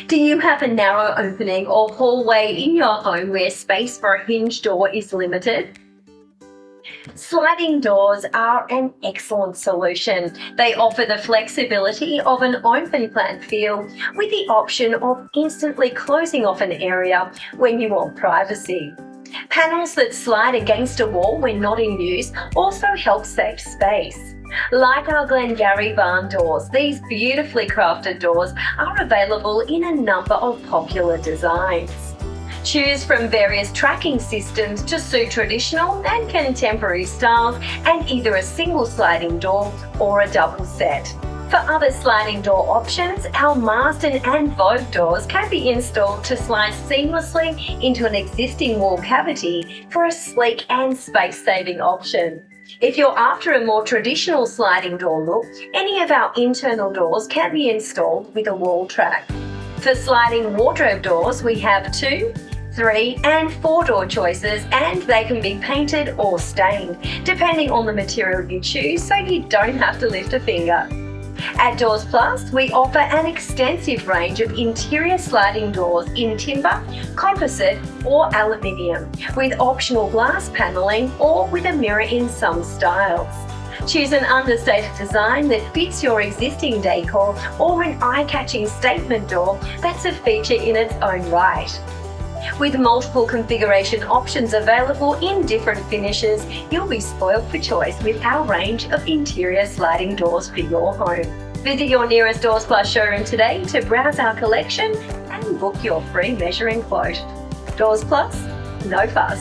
Do you have a narrow opening or hallway in your home where space for a hinge door is limited? Sliding doors are an excellent solution. They offer the flexibility of an open plan feel with the option of instantly closing off an area when you want privacy. Panels that slide against a wall when not in use also help save space. Like our Glengary barn doors, these beautifully crafted doors are available in a number of popular designs. Choose from various tracking systems to suit traditional and contemporary styles and either a single sliding door or a double set. For other sliding door options, our Marsden and Vogue doors can be installed to slide seamlessly into an existing wall cavity for a sleek and space-saving option. If you're after a more traditional sliding door look, any of our internal doors can be installed with a wall track. For sliding wardrobe doors, we have 2, 3 and 4 door choices, and they can be painted or stained, depending on the material you choose, so you don't have to lift a finger. At Doors Plus, we offer an extensive range of interior sliding doors in timber, composite or aluminium, with optional glass panelling or with a mirror in some styles. Choose an understated design that fits your existing decor or an eye-catching statement door that's a feature in its own right. With multiple configuration options available in different finishes, you'll be spoiled for choice with our range of interior sliding doors for your home. Visit your nearest Doors Plus showroom today to browse our collection and book your free measuring quote. Doors Plus, no fuss.